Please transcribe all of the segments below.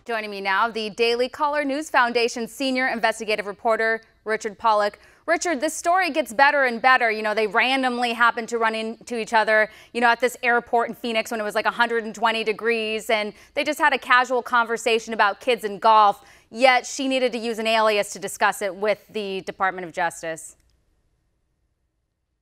Joining me now, the Daily Caller News Foundation senior investigative reporter, Richard Pollack. Richard, this story gets better and better. You know, they randomly happened to run into each other, at this airport in Phoenix when it was like 120 degrees, and they just had a casual conversation about kids and golf, yet she needed to use an alias to discuss it with the Department of Justice.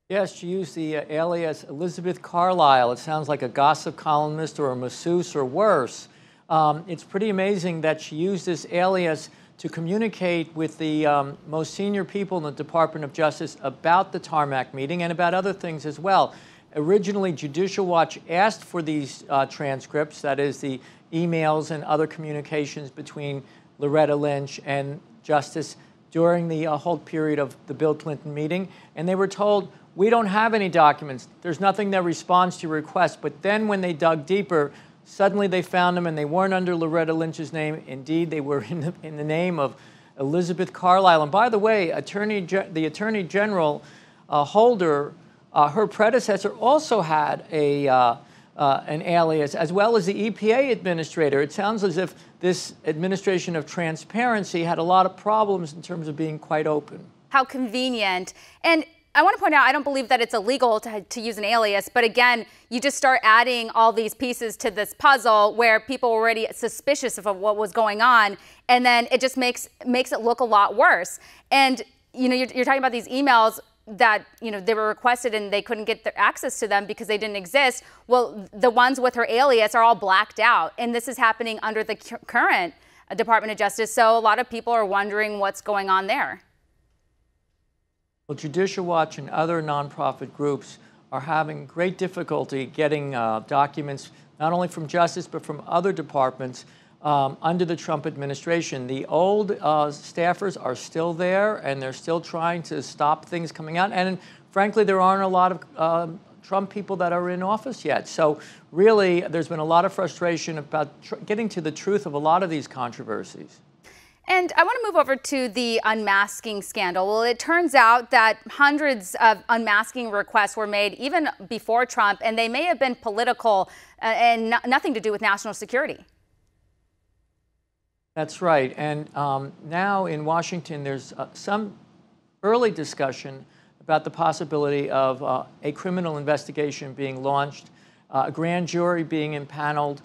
Yes, she used the alias Elizabeth Carlisle. It sounds like a gossip columnist or a masseuse or worse. It's pretty amazing that she used this alias to communicate with the most senior people in the Department of Justice about the tarmac meeting and about other things as well. Originally, Judicial Watch asked for these transcripts, that is, the emails and other communications between Loretta Lynch and Justice during the whole period of the Bill Clinton meeting, and they were told, we don't have any documents. There's nothing that responds to your request. But then when they dug deeper, suddenly they found them, and they weren't under Loretta Lynch's name. Indeed, they were in the name of Elizabeth Carlisle. And by the way, the Attorney General Holder, her predecessor, also had an alias, as well as the EPA administrator. It sounds as if this administration of transparency had a lot of problems in terms of being quite open. How convenient. And I want to point out, I don't believe that it's illegal to use an alias, but again, you just start adding all these pieces to this puzzle where people were already suspicious of what was going on, and then it just makes it look a lot worse. And you're talking about these emails that they were requested and they couldn't get their access to them because they didn't exist. Well, the ones with her alias are all blacked out, and this is happening under the current Department of Justice. So a lot of people are wondering what's going on there. Well, Judicial Watch and other nonprofit groups are having great difficulty getting documents, not only from Justice, but from other departments under the Trump administration. The old staffers are still there, and they're still trying to stop things coming out. And frankly, there aren't a lot of Trump people that are in office yet. So really, there's been a lot of frustration about getting to the truth of a lot of these controversies. And I want to move over to the unmasking scandal. Well, it turns out that hundreds of unmasking requests were made even before Trump, and they may have been political and nothing to do with national security. That's right. And now in Washington, there's some early discussion about the possibility of a criminal investigation being launched, a grand jury being impaneled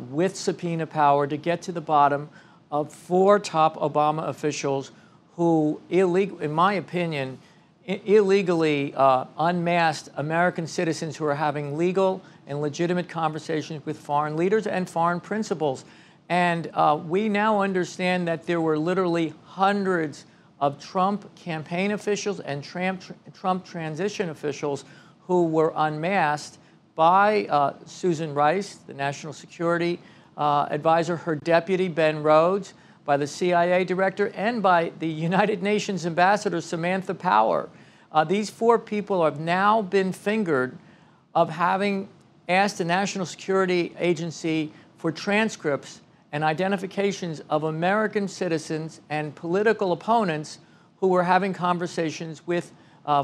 with subpoena power to get to the bottom of 4 top Obama officials who, in my opinion, illegally unmasked American citizens who are having legal and legitimate conversations with foreign leaders and foreign principals. And we now understand that there were literally hundreds of Trump campaign officials and Trump transition officials who were unmasked by Susan Rice, the national security advisor, her deputy, Ben Rhodes, by the CIA director, and by the United Nations ambassador, Samantha Power. These 4 people have now been fingered of having asked the National Security Agency for transcripts and identifications of American citizens and political opponents who were having conversations with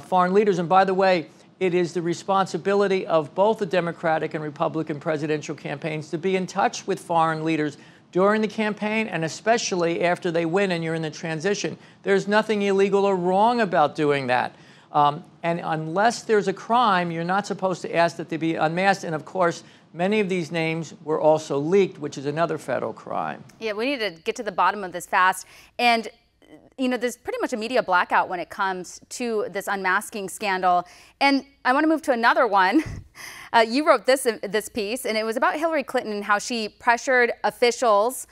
foreign leaders. And by the way, it is the responsibility of both the Democratic and Republican presidential campaigns to be in touch with foreign leaders during the campaign, and especially after they win and you're in the transition. There's nothing illegal or wrong about doing that. And unless there's a crime, you're not supposed to ask that they be unmasked. And of course, many of these names were also leaked, which is another federal crime. Yeah, we need to get to the bottom of this fast. And there's pretty much a media blackout when it comes to this unmasking scandal. And I want to move to another one. You wrote this piece, and it was about Hillary Clinton and how she pressured officials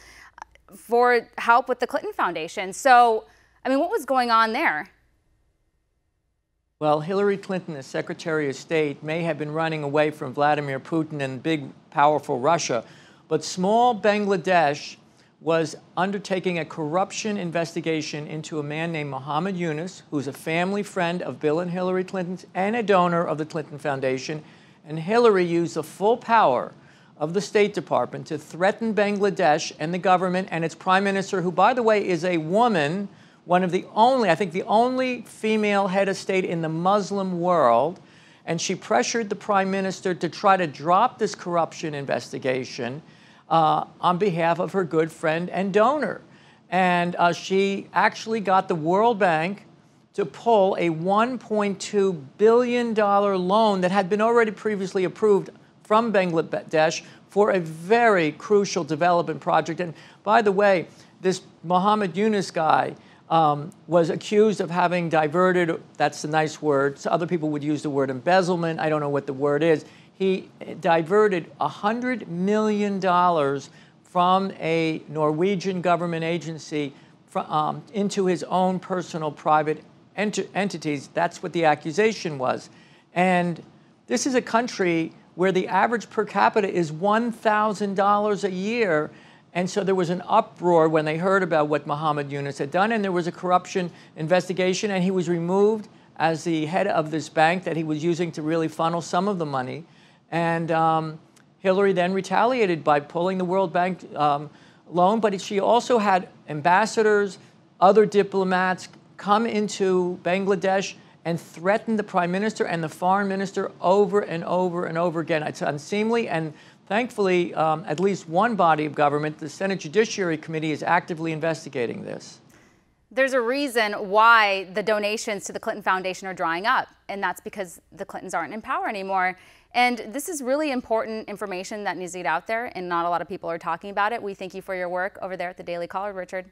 for help with the Clinton Foundation. So, what was going on there? Well, Hillary Clinton, as Secretary of State, may have been running away from Vladimir Putin and big, powerful Russia, but small Bangladesh was undertaking a corruption investigation into a man named Muhammad Yunus, who's a family friend of Bill and Hillary Clinton's and a donor of the Clinton Foundation. And Hillary used the full power of the State Department to threaten Bangladesh and the government and its prime minister, who, by the way, is a woman, one of the only, I think the only female head of state in the Muslim world. And she pressured the prime minister to try to drop this corruption investigation. on behalf of her good friend and donor. And she actually got the World Bank to pull a $1.2 billion loan that had been already previously approved from Bangladesh for a very crucial development project. And by the way, this Muhammad Yunus guy was accused of having diverted, that's the nice word, so other people would use the word embezzlement, I don't know what the word is. He diverted $100 million from a Norwegian government agency into his own personal private entities. That's what the accusation was. And this is a country where the average per capita is $1,000 a year. And so there was an uproar when they heard about what Muhammad Yunus had done, and there was a corruption investigation, and he was removed as the head of this bank that he was using to really funnel some of the money. And Hillary then retaliated by pulling the World Bank loan, but she also had ambassadors, other diplomats come into Bangladesh and threaten the prime minister and the foreign minister over and over and over again. It's unseemly, and thankfully, at least one body of government, the Senate Judiciary Committee, is actively investigating this. There's a reason why the donations to the Clinton Foundation are drying up, and that's because the Clintons aren't in power anymore. And this is really important information that needs to get out there, and not a lot of people are talking about it. We thank you for your work over there at the Daily Caller, Richard.